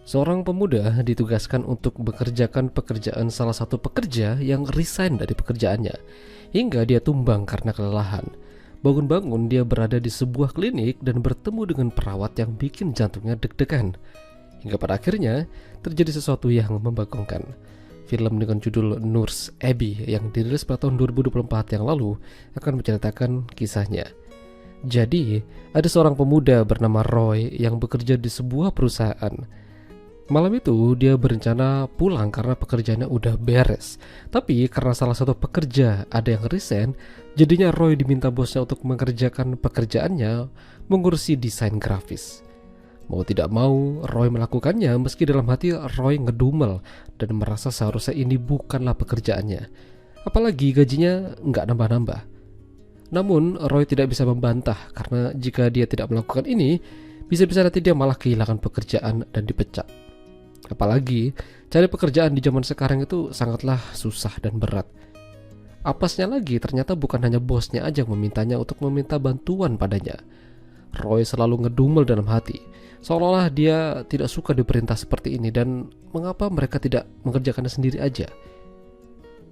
Seorang pemuda ditugaskan untuk bekerjakan pekerjaan salah satu pekerja yang resign dari pekerjaannya, hingga dia tumbang karena kelelahan. Bangun-bangun dia berada di sebuah klinik dan bertemu dengan perawat yang bikin jantungnya deg-degan. Hingga pada akhirnya terjadi sesuatu yang membagongkan. Film dengan judul Nurse Abby yang dirilis pada tahun 2024 yang lalu akan menceritakan kisahnya. Jadi, ada seorang pemuda bernama Roy yang bekerja di sebuah perusahaan. Malam itu dia berencana pulang karena pekerjaannya udah beres. Tapi karena salah satu pekerja ada yang resign, jadinya Roy diminta bosnya untuk mengerjakan pekerjaannya mengurusi desain grafis. Mau tidak mau, Roy melakukannya meski dalam hati Roy ngedumel dan merasa seharusnya ini bukanlah pekerjaannya. Apalagi gajinya nggak nambah-nambah. Namun Roy tidak bisa membantah karena jika dia tidak melakukan ini, bisa-bisa nanti dia malah kehilangan pekerjaan dan dipecat. Apalagi cari pekerjaan di zaman sekarang itu sangatlah susah dan berat. Apasnya lagi ternyata bukan hanya bosnya aja yang memintanya untuk meminta bantuan padanya. Roy selalu ngedumel dalam hati, seolah-olah dia tidak suka diperintah seperti ini dan mengapa mereka tidak mengerjakannya sendiri aja.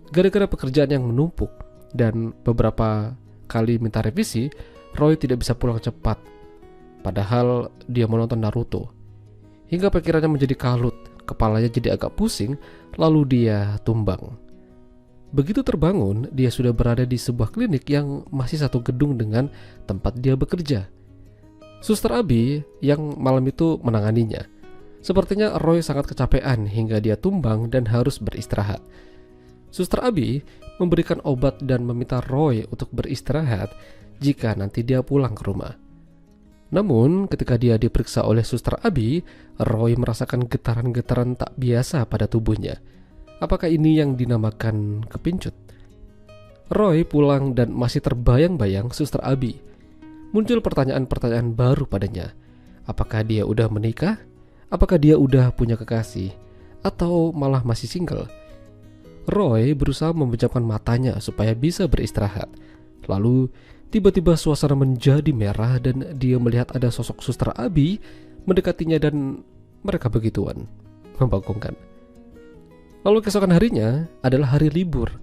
Gara-gara pekerjaan yang menumpuk dan beberapa kali minta revisi, Roy tidak bisa pulang cepat. Padahal dia menonton Naruto. Hingga pikirannya menjadi kalut, kepalanya jadi agak pusing, lalu dia tumbang. Begitu terbangun, dia sudah berada di sebuah klinik yang masih satu gedung dengan tempat dia bekerja. Suster Abi yang malam itu menanganinya. Sepertinya Roy sangat kecapean hingga dia tumbang dan harus beristirahat. Suster Abi memberikan obat dan meminta Roy untuk beristirahat jika nanti dia pulang ke rumah. Namun ketika dia diperiksa oleh Suster Abi, Roy merasakan getaran-getaran tak biasa pada tubuhnya. Apakah ini yang dinamakan kepincut? Roy pulang dan masih terbayang-bayang Suster Abi. Muncul pertanyaan-pertanyaan baru padanya. Apakah dia udah menikah? Apakah dia udah punya kekasih? Atau malah masih single? Roy berusaha memejamkan matanya supaya bisa beristirahat. Lalu tiba-tiba suasana menjadi merah dan dia melihat ada sosok Suster Abi mendekatinya dan mereka begituan. Membagongkan. Lalu keesokan harinya adalah hari libur.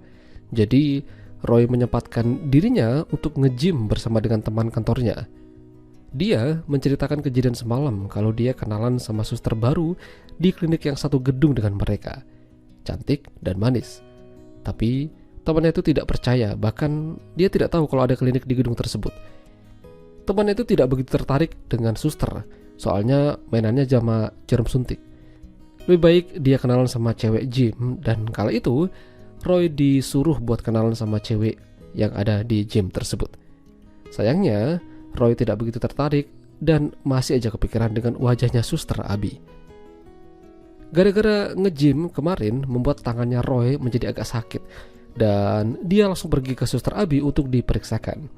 Jadi Roy menyempatkan dirinya untuk nge-gym bersama dengan teman kantornya. Dia menceritakan kejadian semalam kalau dia kenalan sama suster baru di klinik yang satu gedung dengan mereka. Cantik dan manis. Tapi temannya itu tidak percaya, bahkan dia tidak tahu kalau ada klinik di gedung tersebut. Temannya itu tidak begitu tertarik dengan suster, soalnya mainannya sama jarum suntik. Lebih baik dia kenalan sama cewek gym, dan kala itu Roy disuruh buat kenalan sama cewek yang ada di gym tersebut. Sayangnya Roy tidak begitu tertarik dan masih aja kepikiran dengan wajahnya Suster Abi. Gara-gara nge-gym kemarin membuat tangannya Roy menjadi agak sakit dan dia langsung pergi ke Suster Abi untuk diperiksakan.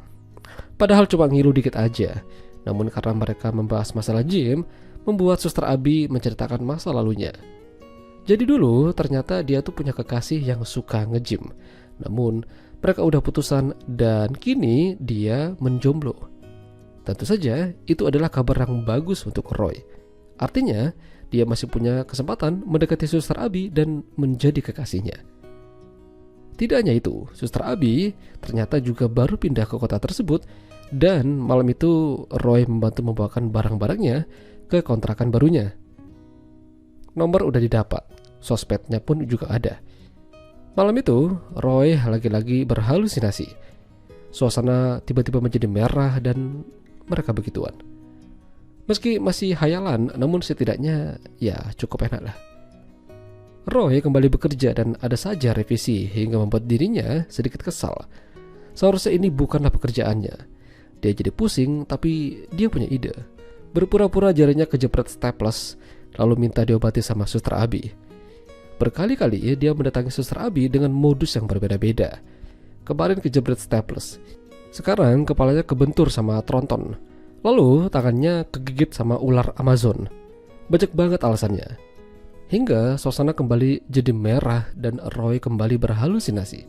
Padahal cuma ngilu dikit aja. Namun karena mereka membahas masalah gym, membuat Suster Abi menceritakan masa lalunya. Jadi dulu ternyata dia tuh punya kekasih yang suka nge-gym. Namun mereka udah putusan dan kini dia menjomblo. Tentu saja itu adalah kabar yang bagus untuk Roy. Artinya dia masih punya kesempatan mendekati Suster Abi dan menjadi kekasihnya. Tidak hanya itu, Suster Abi ternyata juga baru pindah ke kota tersebut dan malam itu Roy membantu membawakan barang-barangnya ke kontrakan barunya. Nomor udah didapat, sosmednya pun juga ada. Malam itu Roy lagi-lagi berhalusinasi. Suasana tiba-tiba menjadi merah dan mereka begituan. Meski masih hayalan, namun setidaknya ya cukup enak lah. Roy kembali bekerja dan ada saja revisi hingga membuat dirinya sedikit kesal. Seharusnya ini bukanlah pekerjaannya. Dia jadi pusing tapi dia punya ide. Berpura-pura jarinya kejepret staples lalu minta diobati sama Suster Abi. Berkali-kali dia mendatangi Suster Abi dengan modus yang berbeda-beda. Kemarin kejepret staples. Sekarang kepalanya kebentur sama tronton. Lalu tangannya kegigit sama ular Amazon. Banyak banget alasannya. Hingga suasana kembali jadi merah dan Roy kembali berhalusinasi.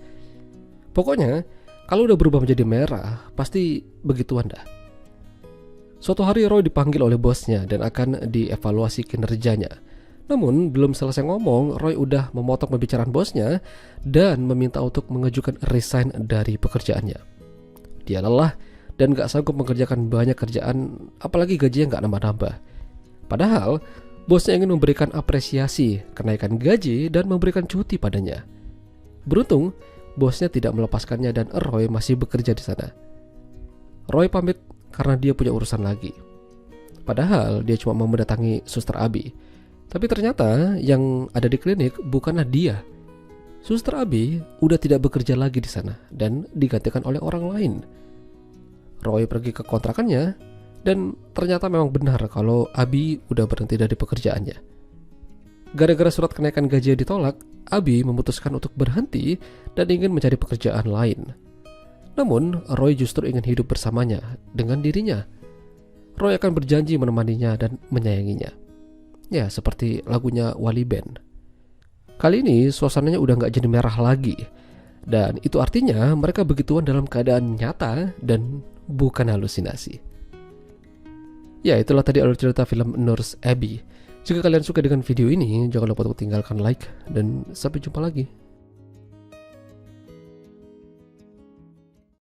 Pokoknya kalau udah berubah menjadi merah, pasti begituan dah. Suatu hari Roy dipanggil oleh bosnya dan akan dievaluasi kinerjanya. Namun belum selesai ngomong, Roy udah memotong pembicaraan bosnya dan meminta untuk mengajukan resign dari pekerjaannya. Dia lelah dan gak sanggup mengerjakan banyak kerjaan, apalagi gajinya gak nambah-nambah. Padahal bosnya ingin memberikan apresiasi, kenaikan gaji, dan memberikan cuti padanya. Beruntung bosnya tidak melepaskannya dan Roy masih bekerja di sana. Roy pamit karena dia punya urusan lagi. Padahal dia cuma mau mendatangi Suster Abi. Tapi ternyata yang ada di klinik bukanlah dia. Suster Abi udah tidak bekerja lagi di sana dan digantikan oleh orang lain. Roy pergi ke kontrakannya dan ternyata memang benar kalau Abi udah berhenti dari pekerjaannya. Gara-gara surat kenaikan gaji ditolak, Abi memutuskan untuk berhenti dan ingin mencari pekerjaan lain. Namun, Roy justru ingin hidup bersamanya dengan dirinya. Roy akan berjanji menemaninya dan menyayanginya. Ya, seperti lagunya Wali Band. Kali ini suasananya udah gak jadi merah lagi. Dan itu artinya mereka begituan dalam keadaan nyata dan bukan halusinasi. Ya, itulah tadi alur cerita film Nurse Abby. Jika kalian suka dengan video ini, jangan lupa untuk tinggalkan like dan sampai jumpa lagi.